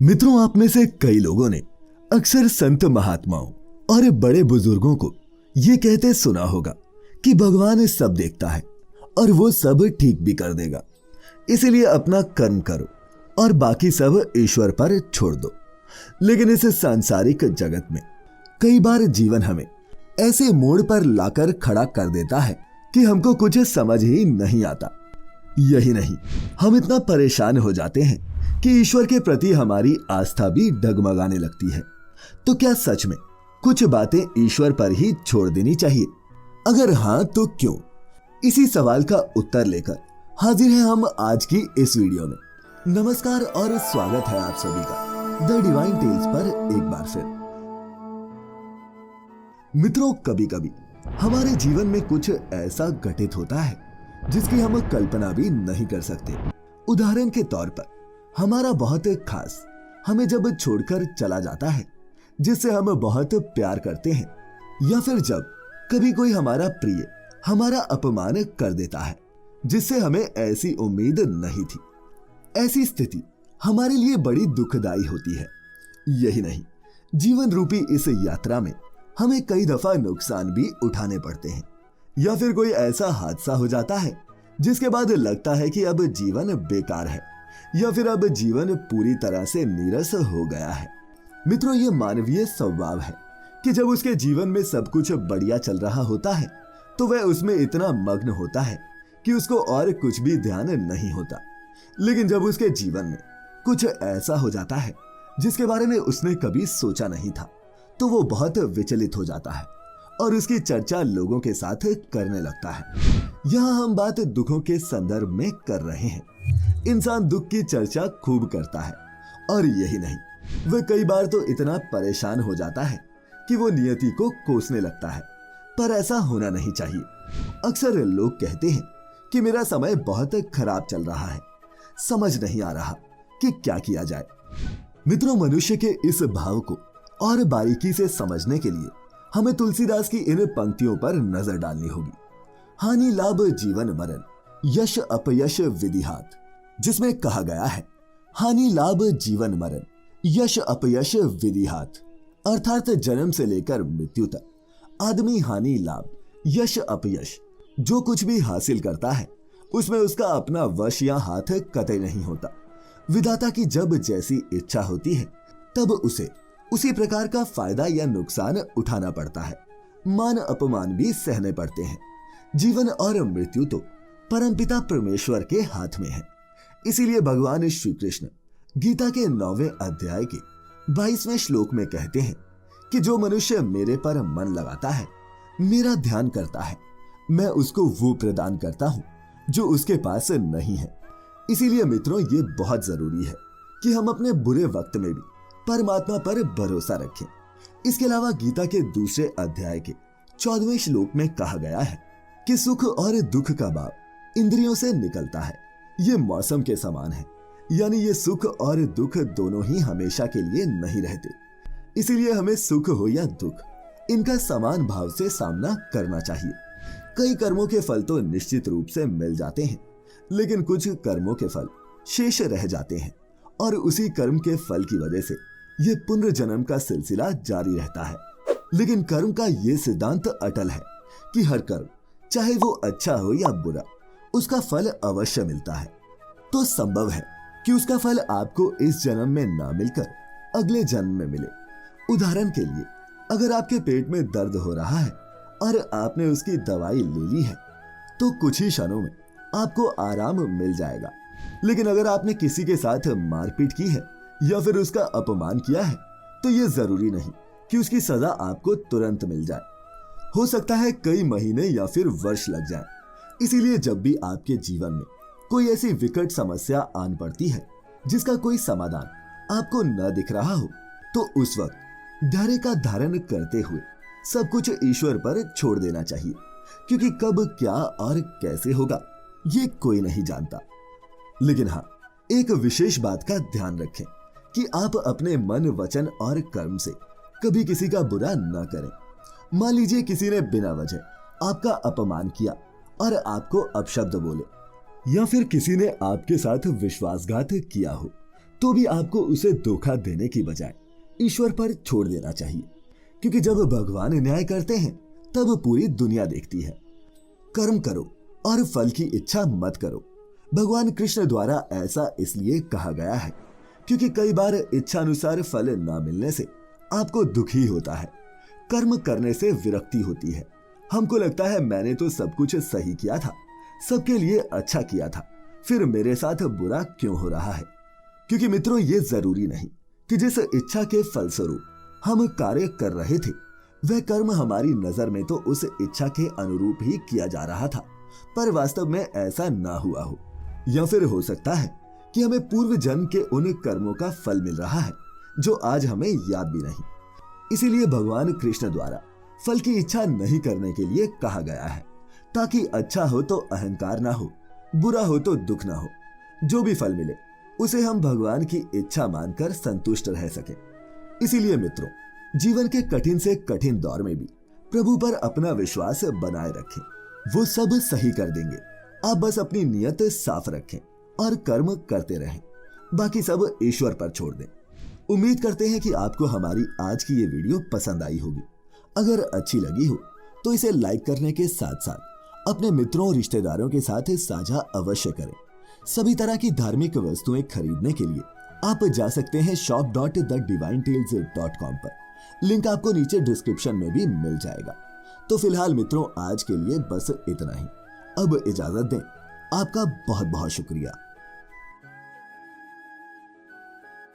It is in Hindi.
मित्रों, आप में से कई लोगों ने अक्सर संत महात्माओं और बड़े बुजुर्गों को ये कहते सुना होगा कि भगवान सब देखता है और वो सब ठीक भी कर देगा, इसीलिए अपना कर्म करो और बाकी सब ईश्वर पर छोड़ दो। लेकिन इस सांसारिक जगत में कई बार जीवन हमें ऐसे मोड़ पर लाकर खड़ा कर देता है कि हमको कुछ समझ ही नहीं आता। यही नहीं, हम इतना परेशान हो जाते हैं कि ईश्वर के प्रति हमारी आस्था भी डगमगाने लगती है। तो क्या सच में कुछ बातें ईश्वर पर ही छोड़ देनी चाहिए? अगर हाँ तो क्यों? इसी सवाल का उत्तर लेकर हाजिर हैं हम आज की इस वीडियो में। नमस्कार और स्वागत है आप सभी का द डिवाइन टेल्स पर एक बार फिर। मित्रों, कभी कभी हमारे जीवन में कुछ ऐसा घटित होता है जिसकी हम कल्पना भी नहीं कर सकते। उदाहरण के तौर पर हमारा बहुत खास हमें जब छोड़कर चला जाता है जिससे हम बहुत प्यार करते हैं, या फिर जब कभी कोई हमारा प्रिय हमारा अपमान कर देता है जिससे हमें ऐसी उम्मीद नहीं थी। ऐसी स्थिति हमारे लिए बड़ी दुखदाई होती है। यही नहीं, जीवन रूपी इस यात्रा में हमें कई दफा नुकसान भी उठाने पड़ते हैं, या फिर कोई ऐसा हादसा हो जाता है जिसके बाद लगता है कि अब जीवन बेकार है, या फिर अब जीवन पूरी तरह से नीरस हो गया है। मित्रों, ये मानवीय स्वभाव है कि जब उसके जीवन में सब कुछ बढ़िया चल रहा होता है तो वह उसमें इतना मग्न होता है कि उसको और कुछ भी ध्यान नहीं होता। लेकिन जब उसके जीवन में कुछ ऐसा हो जाता है जिसके बारे में उसने कभी सोचा नहीं था तो वो बहुत विचलित हो जाता है और उसकी चर्चा लोगों के साथ करने लगता है। यहाँ हम बात दुखों के संदर्भ में कर रहे हैं। इंसान दुख की चर्चा खूब करता है, और यही नहीं, वह कई बार तो इतना परेशान हो जाता है कि वो नियति को कोसने लगता है। पर ऐसा होना नहीं चाहिए। अक्सर लोग कहते हैं कि मेरा समय बहुत खराब चल रहा है, समझ नहीं आ रहा कि क्या किया जाए। मित्रों, मनुष्य के इस भाव को और बारीकी से समझने के लिए हमें तुलसीदास की इन पंक्तियों पर नजर डालनी होगी। हानि लाभ जीवन मरण, यश अपयश विधिहात, जिसमें कहा गया है हानि लाभ जीवन मरण, यश अपयश विधिहात, अर्थात जन्म से लेकर मृत्यु तक आदमी हानि लाभ यश अपयश जो कुछ भी हासिल करता है उसमें उसका अपना वश या हाथ कतई नहीं होता। विधाता की जब जैसी इच्छा होती है तब उसे उसी प्रकार का फायदा या नुकसान उठाना पड़ता है। मान अपमान भी सहने पड़ते हैं। जीवन और मृत्यु तो परमपिता परमेश्वर के हाथ में है। इसीलिए भगवान श्री कृष्ण गीता के 9वें अध्याय के 22वें श्लोक में कहते हैं कि जो मनुष्य मेरे पर मन लगाता है, मेरा ध्यान करता है, मैं उसको वो प्रदान करता हूं जो उसके पास नहीं है। इसीलिए मित्रों, ये बहुत जरूरी है कि हम अपने बुरे वक्त में भी परमात्मा पर भरोसा रखें। इसके अलावा गीता के दूसरे अध्याय के 14वें श्लोक में कहा गया है कि सुख और दुख का भाव इंद्रियों से निकलता है। ये मौसम के समान है, यानी ये सुख और दुख दोनों ही हमेशा के लिए नहीं रहते। इसीलिए हमें सुख हो या दुख, इनका समान भाव से सामना करना चाहिए। कई कर्मों के फल तो निश्चित रूप से मिल जाते हैं, लेकिन कुछ कर्मों के फल शेष रह जाते हैं, और उसी कर्म के फल की वजह से ये पुनर्जन्म का सिलसिला जारी रहता है। लेकिन कर्म का ये सिद्धांत अटल है कि हर कर्म, चाहे वो अच्छा हो या बुरा, उसका फल अवश्य मिलता है। तो संभव है कि उसका फल आपको इस जन्म में ना मिलकर अगले जन्म में मिले। उदाहरण के लिए, अगर आपके पेट में दर्द हो रहा है और आपने उसकी दवाई ले ली है तो कुछ ही क्षणों में आपको आराम मिल जाएगा। लेकिन अगर आपने किसी के साथ मारपीट की है या फिर उसका अपमान किया है तो ये जरूरी नहीं कि उसकी सजा आपको तुरंत मिल जाए। हो सकता है कई महीने या फिर वर्ष लग जाए। इसीलिए जब भी आपके जीवन में कोई ऐसी विकट समस्या आन पड़ती है जिसका कोई समाधान आपको न दिख रहा हो, तो उस वक्त धैर्य का धारण करते हुए सब कुछ ईश्वर पर छोड़ देना चाहिए, क्योंकि कब क्या और कैसे होगा ये कोई नहीं जानता। लेकिन हाँ, एक विशेष बात का ध्यान रखें कि आप अपने मन, वचन और कर्म से कभी किसी का बुरा न करें। मान लीजिए किसी ने बिना वजह आपका अपमान किया और आपको अपशब्द बोले, या फिर किसी ने आपके साथ विश्वासघात किया हो, तो भी आपको उसे धोखा देने की बजाय ईश्वर पर छोड़ देना चाहिए, क्योंकि जब भगवान न्याय करते हैं तब पूरी दुनिया देखती है। कर्म करो और फल की इच्छा मत करो। भगवान कृष्ण द्वारा ऐसा इसलिए कहा गया है क्योंकि कई बार इच्छा अनुसार फल न मिलने से आपको दुखी होता है, कर्म करने से विरक्ति होती है। हमको लगता है मैंने तो सब कुछ सही किया था, सबके लिए अच्छा किया था, फिर मेरे साथ बुरा क्यों हो रहा है। क्योंकि मित्रों, ये जरूरी नहीं कि जिस इच्छा के फलस्वरूप हम कार्य कर रहे थे वह कर्म हमारी नजर में तो उस इच्छा के अनुरूप ही किया जा रहा था, पर वास्तव में ऐसा ना हुआ हो। या फिर हो सकता है कि हमें पूर्व जन्म के उन कर्मों का फल मिल रहा है जो आज हमें याद भी नहीं। इसीलिए भगवान कृष्ण द्वारा फल की इच्छा नहीं करने के लिए कहा गया है, ताकि अच्छा हो तो अहंकार ना हो, बुरा हो तो दुख ना हो। जो भी फल मिले उसे हम भगवान की इच्छा मानकर संतुष्ट रह सके। इसीलिए मित्रों, जीवन के कठिन से कठिन दौर में भी प्रभु पर अपना विश्वास बनाए रखें, वो सब सही कर देंगे। आप बस अपनी नियत साफ रखें और कर्म करते रहें, बाकी सब ईश्वर पर छोड़ दें। उम्मीद करते हैं कि आपको हमारी आज की ये वीडियो पसंद आई होगी। अगर अच्छी लगी हो तो इसे लाइक करने के साथ साथ अपने मित्रों और रिश्तेदारों के साथ साझा अवश्य करें। सभी तरह की धार्मिक वस्तुएं खरीदने के लिए आप जा सकते हैं shop.thedivinetales.com पर। लिंक आपको नीचे डिस्क्रिप्शन में भी मिल जाएगा। तो फिलहाल मित्रों, आज के लिए बस इतना ही। अब इजाजत दें। आपका बहुत बहुत शुक्रिया।